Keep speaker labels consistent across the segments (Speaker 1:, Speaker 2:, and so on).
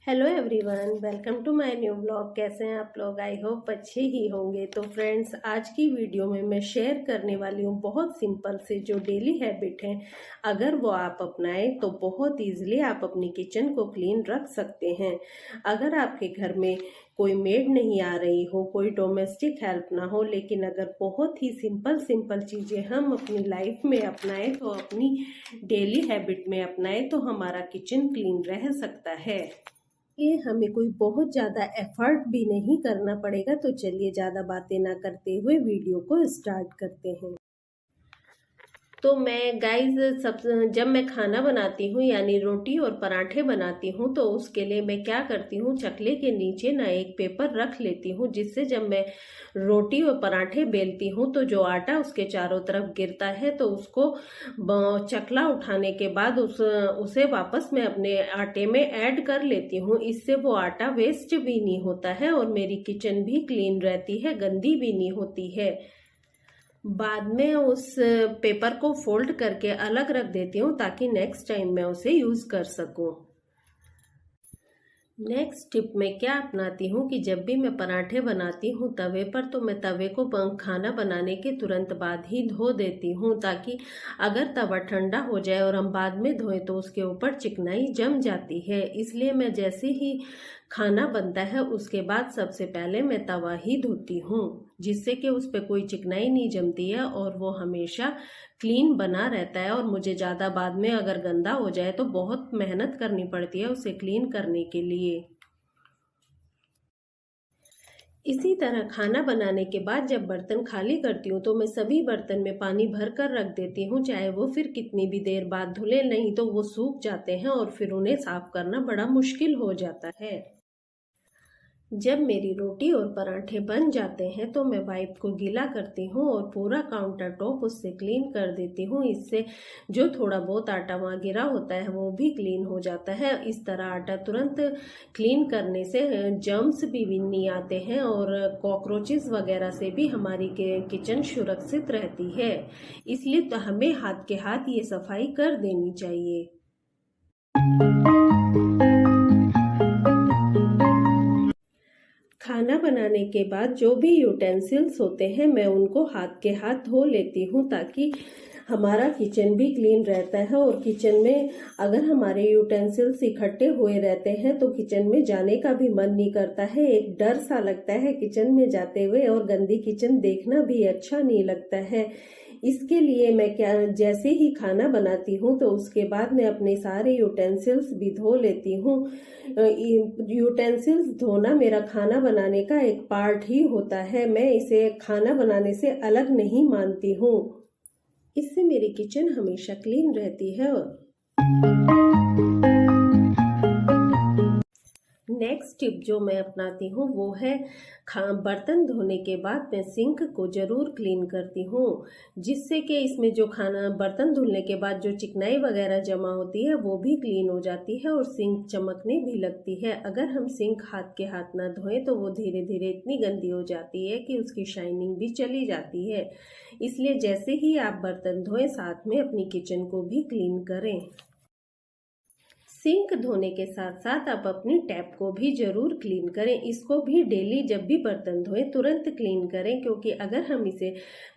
Speaker 1: Hello everyone, welcome to my new blog. कैसे हैं आप लोग? आई होप अच्छे ही होंगे। तो फ्रेंड्स, आज की वीडियो में मैं शेयर करने वाली हूँ बहुत सिंपल से जो डेली हैबिट हैं। अगर वो आप अपनाएं तो बहुत इजीली आप अपनी किचन को क्लीन रख सकते हैं। अगर आपके घर में कोई मेड नहीं आ रही हो, कोई डोमेस्टिक हेल्प ना हो, लेकिन अगर बहुत ही सिंपल चीज़ें हम अपनी लाइफ में अपनाएं तो अपनी डेली हैबिट में अपनाएं तो हमारा किचन क्लीन रह सकता है। ये हमें कोई बहुत ज़्यादा एफर्ट भी नहीं करना पड़ेगा। तो चलिए ज़्यादा बातें ना करते हुए वीडियो को स्टार्ट करते हैं। तो मैं गाइज जब मैं खाना बनाती हूँ यानी रोटी और पराठे बनाती हूँ तो उसके लिए मैं क्या करती हूँ, चकले के नीचे ना एक पेपर रख लेती हूँ, जिससे जब मैं रोटी और पराठे बेलती हूँ तो जो आटा उसके चारों तरफ गिरता है तो उसको चकला उठाने के बाद उसे वापस मैं अपने आटे में ऐड कर लेती हूँ। इससे वो आटा वेस्ट भी नहीं होता है और मेरी किचन भी क्लीन रहती है, गंदी भी नहीं होती है। बाद में उस पेपर को फोल्ड करके अलग रख देती हूँ ताकि नेक्स्ट टाइम मैं उसे यूज कर सकूं। नेक्स्ट टिप मैं क्या अपनाती हूँ कि जब भी मैं पराठे बनाती हूँ तवे पर, तो मैं तवे को खाना बनाने के तुरंत बाद ही धो देती हूँ, ताकि अगर तवा ठंडा हो जाए और हम बाद में धोएं तो उसके ऊपर चिकनाई जम जाती है। इसलिए मैं जैसे ही खाना बनता है उसके बाद सबसे पहले मैं तवा ही धोती हूँ, जिससे कि उस पर कोई चिकनाई नहीं जमती है और वो हमेशा क्लीन बना रहता है। और मुझे ज़्यादा बाद में अगर गंदा हो जाए तो बहुत मेहनत करनी पड़ती है उसे क्लीन करने के लिए। इसी तरह खाना बनाने के बाद जब बर्तन खाली करती हूँ तो मैं सभी बर्तन में पानी भर कर रख देती हूँ, चाहे वो फिर कितनी भी देर बाद धुले, नहीं तो वो सूख जाते हैं और फिर उन्हें साफ करना बड़ा मुश्किल हो जाता है। जब मेरी रोटी और पराठे बन जाते हैं तो मैं वाइप को गीला करती हूँ और पूरा काउंटर टॉप उससे क्लीन कर देती हूँ। इससे जो थोड़ा बहुत आटा वहाँ गिरा होता है वो भी क्लीन हो जाता है। इस तरह आटा तुरंत क्लीन करने से जर्म्स भी नहीं आते हैं और कॉकरोचेस वगैरह से भी हमारी किचन सुरक्षित रहती है। इसलिए तो हमें हाथ के हाथ ये सफाई कर देनी चाहिए। खाना बनाने के बाद जो भी यूटेंसिल्स होते हैं मैं उनको हाथ के हाथ धो लेती हूँ, ताकि हमारा किचन भी क्लीन रहता है। और किचन में अगर हमारे यूटेंसिल्स इकट्ठे हुए रहते हैं तो किचन में जाने का भी मन नहीं करता है, एक डर सा लगता है किचन में जाते हुए, और गंदी किचन देखना भी अच्छा नहीं लगता है। इसके लिए मैं क्या, जैसे ही खाना बनाती हूँ तो उसके बाद मैं अपने सारे यूटेंसिल्स भी धो लेती हूँ। यूटेंसिल्स धोना मेरा खाना बनाने का एक पार्ट ही होता है, मैं इसे खाना बनाने से अलग नहीं मानती हूँ। इससे मेरी किचन हमेशा क्लीन रहती है। नेक्स्ट टिप जो मैं अपनाती हूँ वो है बर्तन धोने के बाद मैं सिंक को जरूर क्लीन करती हूँ, जिससे कि इसमें जो खाना बर्तन धुलने के बाद जो चिकनाई वगैरह जमा होती है वो भी क्लीन हो जाती है और सिंक चमकने भी लगती है। अगर हम सिंक हाथ के हाथ ना धोएं तो वो धीरे धीरे इतनी गंदी हो जाती है कि उसकी शाइनिंग भी चली जाती है। इसलिए जैसे ही आप बर्तन धोएं साथ में अपनी किचन को भी क्लीन करें। सिंक धोने के साथ साथ आप अपनी टैप को भी जरूर क्लीन करें। इसको भी डेली जब भी बर्तन धोएं तुरंत क्लीन करें, क्योंकि अगर हम इसे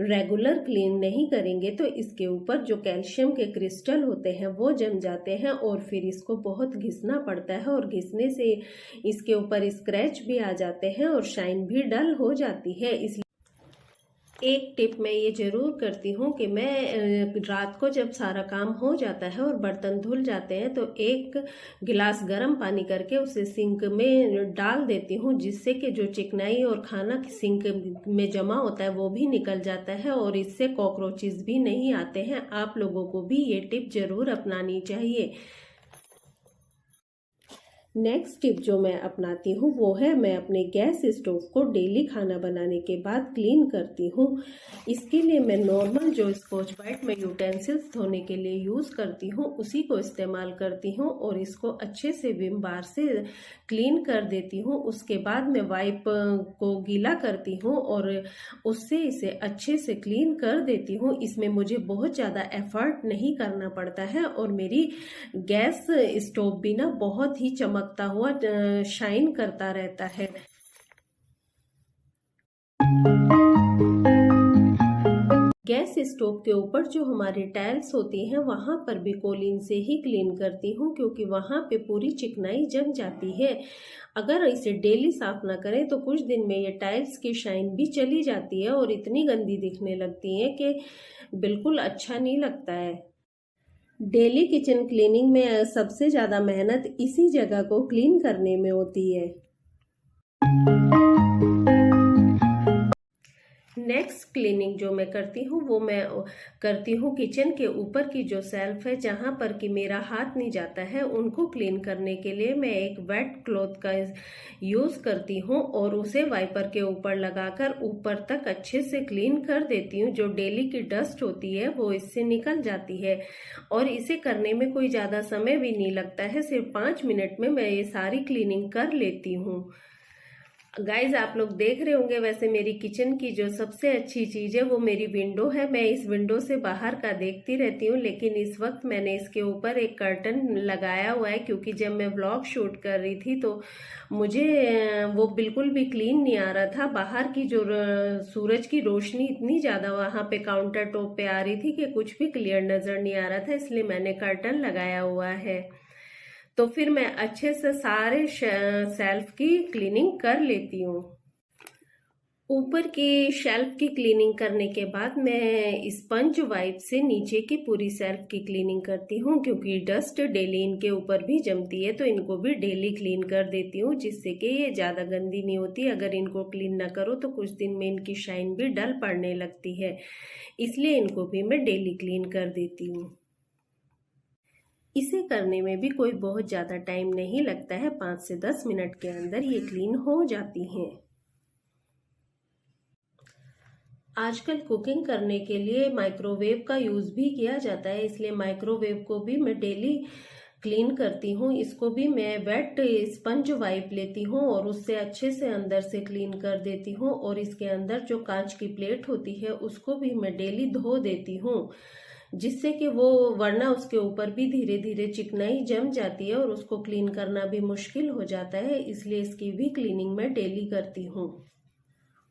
Speaker 1: रेगुलर क्लीन नहीं करेंगे तो इसके ऊपर जो कैल्शियम के क्रिस्टल होते हैं वो जम जाते हैं और फिर इसको बहुत घिसना पड़ता है, और घिसने से इसके ऊपर स्क्रैच भी आ जाते हैं और शाइन भी डल हो जाती है। इसलिए एक टिप मैं ये जरूर करती हूँ कि मैं रात को जब सारा काम हो जाता है और बर्तन धुल जाते हैं तो एक गिलास गर्म पानी करके उसे सिंक में डाल देती हूँ, जिससे कि जो चिकनाई और खाना सिंक में जमा होता है वो भी निकल जाता है और इससे कॉकरोचेस भी नहीं आते हैं। आप लोगों को भी ये टिप जरूर अपनानी चाहिए। नेक्स्ट टिप जो मैं अपनाती हूँ वो है मैं अपने गैस स्टोव को डेली खाना बनाने के बाद क्लीन करती हूँ। इसके लिए मैं नॉर्मल जो स्कॉच ब्राइट में यूटेंसिल्स धोने के लिए यूज़ करती हूँ उसी को इस्तेमाल करती हूँ और इसको अच्छे से विम बार से क्लीन कर देती हूँ। उसके बाद मैं वाइप को गीला करती हूँ और उससे इसे अच्छे से क्लीन कर देती हूँ। इसमें मुझे बहुत ज़्यादा एफर्ट नहीं करना पड़ता है और मेरी गैस स्टोव भी ना बहुत ही चमक चमकता हुआ शाइन करता रहता है। गैस स्टोव के ऊपर जो हमारी टाइल्स होती हैं वहां पर भी कोलीन से ही क्लीन करती हूँ, क्योंकि वहां पे पूरी चिकनाई जम जाती है। अगर इसे डेली साफ ना करें तो कुछ दिन में ये टाइल्स की शाइन भी चली जाती है और इतनी गंदी दिखने लगती है कि बिल्कुल अच्छा नहीं लगता है। डेली किचन क्लीनिंग में सबसे ज्यादा मेहनत इसी जगह को क्लीन करने में होती है। नेक्स्ट क्लीनिंग जो मैं करती हूँ वो मैं करती हूँ किचन के ऊपर की जो सेल्फ है जहाँ पर कि मेरा हाथ नहीं जाता है, उनको क्लीन करने के लिए मैं एक वेट क्लॉथ का यूज़ करती हूँ और उसे वाइपर के ऊपर लगाकर ऊपर तक अच्छे से क्लीन कर देती हूँ। जो डेली की डस्ट होती है वो इससे निकल जाती है और इसे करने में कोई ज़्यादा समय भी नहीं लगता है, सिर्फ 5 मिनट में मैं ये सारी क्लीनिंग कर लेती हूँ। गाइज आप लोग देख रहे होंगे, वैसे मेरी किचन की जो सबसे अच्छी चीज़ है वो मेरी विंडो है। मैं इस विंडो से बाहर का देखती रहती हूँ, लेकिन इस वक्त मैंने इसके ऊपर एक कर्टन लगाया हुआ है, क्योंकि जब मैं व्लॉग शूट कर रही थी तो मुझे वो बिल्कुल भी क्लीन नहीं आ रहा था। बाहर की जो सूरज की रोशनी इतनी ज़्यादा वहाँ पे काउंटर टॉप पे आ रही थी कि कुछ भी क्लियर नज़र नहीं आ रहा था, इसलिए मैंने कर्टन लगाया हुआ है। तो फिर मैं अच्छे से सारे शेल्फ की क्लीनिंग कर लेती हूँ। ऊपर की शेल्फ की क्लीनिंग करने के बाद मैं स्पंज वाइप से नीचे की पूरी शेल्फ की क्लीनिंग करती हूँ, क्योंकि डस्ट डेली इनके ऊपर भी जमती है, तो इनको भी डेली क्लीन कर देती हूँ, जिससे कि ये ज़्यादा गंदी नहीं होती। अगर इनको क्लीन ना करो तो कुछ दिन में इनकी शाइन भी डल पड़ने लगती है, इसलिए इनको भी मैं डेली क्लीन कर देती हूँ। इसे करने में भी कोई बहुत ज़्यादा टाइम नहीं लगता है, 5 से 10 मिनट के अंदर ये क्लीन हो जाती हैं। आजकल कुकिंग करने के लिए माइक्रोवेव का यूज़ भी किया जाता है, इसलिए माइक्रोवेव को भी मैं डेली क्लीन करती हूँ। इसको भी मैं वेट स्पंज वाइप लेती हूँ और उससे अच्छे से अंदर से क्लीन कर देती हूँ, और इसके अंदर जो कांच की प्लेट होती है उसको भी मैं डेली धो देती हूँ, जिससे कि वो, वरना उसके ऊपर भी धीरे धीरे चिकनाई जम जाती है और उसको क्लीन करना भी मुश्किल हो जाता है, इसलिए इसकी भी क्लीनिंग मैं डेली करती हूँ।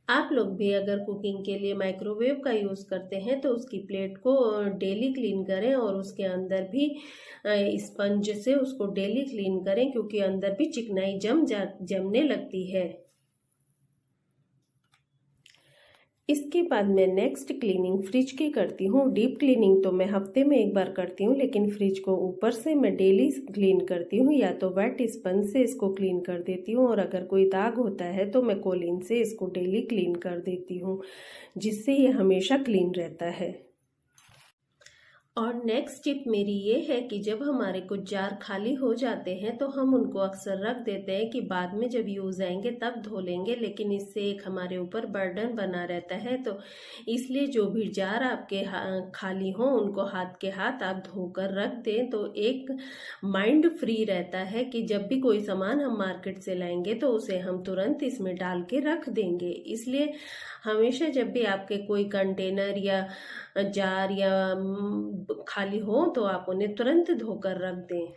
Speaker 1: आप लोग भी अगर कुकिंग के लिए माइक्रोवेव का यूज़ करते हैं तो उसकी प्लेट को डेली क्लीन करें और उसके अंदर भी स्पंज से उसको डेली क्लीन करें, क्योंकि अंदर भी चिकनाई जमने लगती है। इसके बाद मैं नेक्स्ट क्लीनिंग फ्रिज की करती हूँ। डीप क्लीनिंग तो मैं हफ्ते में एक बार करती हूँ, लेकिन फ्रिज को ऊपर से मैं डेली क्लीन करती हूँ। या तो वेट स्पंज से इसको क्लीन कर देती हूँ, और अगर कोई दाग होता है तो मैं कोलिन से इसको डेली क्लीन कर देती हूँ, जिससे ये हमेशा क्लीन रहता है। और नेक्स्ट टिप मेरी ये है कि जब हमारे कुछ जार खाली हो जाते हैं तो हम उनको अक्सर रख देते हैं कि बाद में जब यूज़ आएंगे तब धो लेंगे, लेकिन इससे एक हमारे ऊपर बर्डन बना रहता है। तो इसलिए जो भी जार आपके खाली हों उनको हाथ के हाथ आप धोकर रख दें, तो एक माइंड फ्री रहता है कि जब भी कोई सामान हम मार्केट से लाएंगे तो उसे हम तुरंत इसमें डाल के रख देंगे। इसलिए हमेशा जब भी आपके कोई कंटेनर या जार या खाली हो तो आप उन्हें तुरंत धोकर रख दें।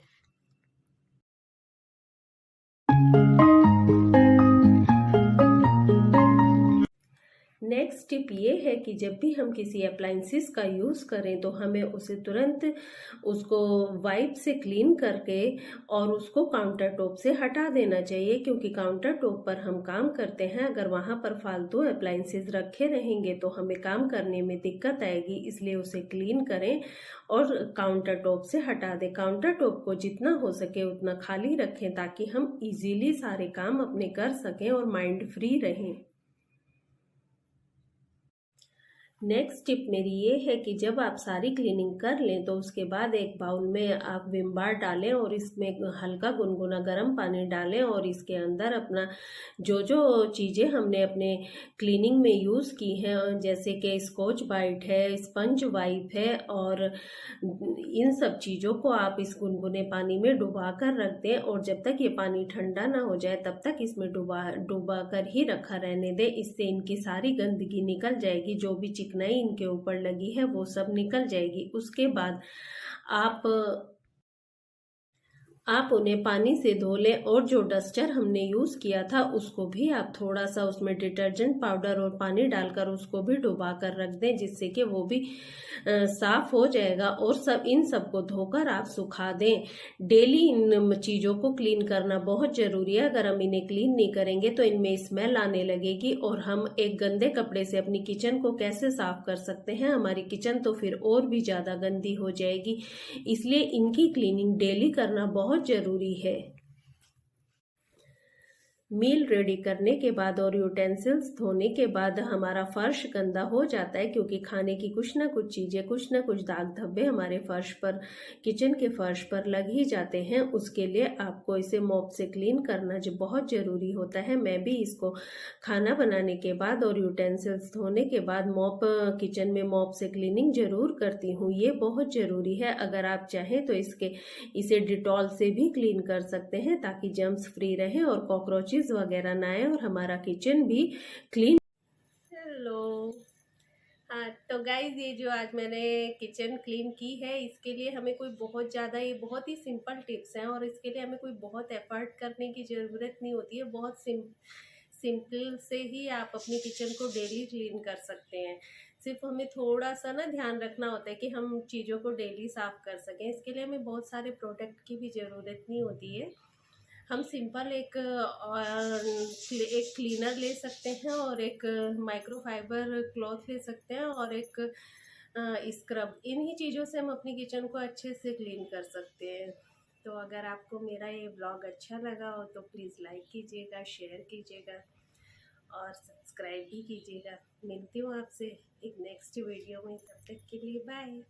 Speaker 1: नेक्स्ट टिप ये है कि जब भी हम किसी अप्लाइंसेस का यूज़ करें तो हमें उसे तुरंत उसको वाइप से क्लीन करके और उसको काउंटर टॉप से हटा देना चाहिए, क्योंकि काउंटर टॉप पर हम काम करते हैं, अगर वहाँ पर फालतू अप्लाइंसेस रखे रहेंगे तो हमें काम करने में दिक्कत आएगी। इसलिए उसे क्लीन करें और काउंटर टॉप से हटा दें। काउंटर टॉप को जितना हो सके उतना खाली रखें, ताकि हम इजीली सारे काम अपने कर सकें और माइंड फ्री रहें। नेक्स्ट टिप मेरी ये है कि जब आप सारी क्लीनिंग कर लें तो उसके बाद एक बाउल में आप विम बार डालें और इसमें हल्का गुनगुना गर्म पानी डालें, और इसके अंदर अपना जो जो चीज़ें हमने अपने क्लीनिंग में यूज़ की हैं, जैसे कि स्कॉच ब्राइट है, स्पंज वाइप है, और इन सब चीज़ों को आप इस गुनगुने पानी में डुबा कर रख दें, और जब तक ये पानी ठंडा ना हो जाए तब तक इसमें डुबा कर ही रखा रहने दें। इससे इनकी सारी गंदगी निकल जाएगी, जो भी चिकनाई इनके ऊपर लगी है वो सब निकल जाएगी। उसके बाद आप आप उन्हें पानी से धो लें और जो डस्टर हमने यूज़ किया था उसको भी आप थोड़ा सा उसमें डिटर्जेंट पाउडर और पानी डालकर उसको भी डुबा कर रख दें, जिससे कि वो भी साफ हो जाएगा। और इन सबको धोकर आप सुखा दें। डेली इन चीज़ों को क्लीन करना बहुत ज़रूरी है। अगर हम इन्हें क्लीन नहीं करेंगे तो इनमें स्मेल आने लगेगी, और हम एक गंदे कपड़े से अपनी किचन को कैसे साफ कर सकते हैं? हमारी किचन तो फिर और भी ज़्यादा गंदी हो जाएगी। इसलिए इनकी क्लीनिंग डेली करना बहुत ज़रूरी है। मील रेडी करने के बाद और यूटेंसिल्स धोने के बाद हमारा फर्श गंदा हो जाता है, क्योंकि खाने की कुछ ना कुछ चीज़ें, कुछ ना कुछ दाग धब्बे हमारे फर्श पर, किचन के फर्श पर लग ही जाते हैं। उसके लिए आपको इसे मॉप से क्लीन करना जो बहुत ज़रूरी होता है। मैं भी इसको खाना बनाने के बाद और यूटेंसिल्स धोने के बाद किचन में मॉप से क्लीनिंग ज़रूर करती हूँ। ये बहुत ज़रूरी है। अगर आप चाहें तो इसे डिटॉल से भी क्लीन कर सकते हैं, ताकि जर्म्स फ्री रहे और कॉकरोचेस वगैरह ना आए और हमारा किचन भी क्लीन। हेलो। हाँ तो गाइज, ये जो आज मैंने किचन क्लीन की है, इसके लिए हमें कोई बहुत ज़्यादा, ये बहुत ही सिंपल टिप्स हैं और इसके लिए हमें कोई बहुत एफर्ट करने की ज़रूरत नहीं होती है। बहुत सिंपल से ही आप अपनी किचन को डेली क्लीन कर सकते हैं। सिर्फ हमें थोड़ा सा ना ध्यान रखना होता है कि हम चीज़ों को डेली साफ कर सकें। इसके लिए हमें बहुत सारे प्रोडक्ट की भी ज़रूरत नहीं होती है। हम सिंपल एक क्लीनर ले सकते हैं और एक माइक्रोफाइबर क्लॉथ ले सकते हैं और एक स्क्रब। इन्हीं चीज़ों से हम अपनी किचन को अच्छे से क्लीन कर सकते हैं। तो अगर आपको मेरा ये ब्लॉग अच्छा लगा हो तो प्लीज़ लाइक कीजिएगा, शेयर कीजिएगा और सब्सक्राइब भी कीजिएगा। मिलती हूँ आपसे एक नेक्स्ट वीडियो में, तब तक के लिए बाय।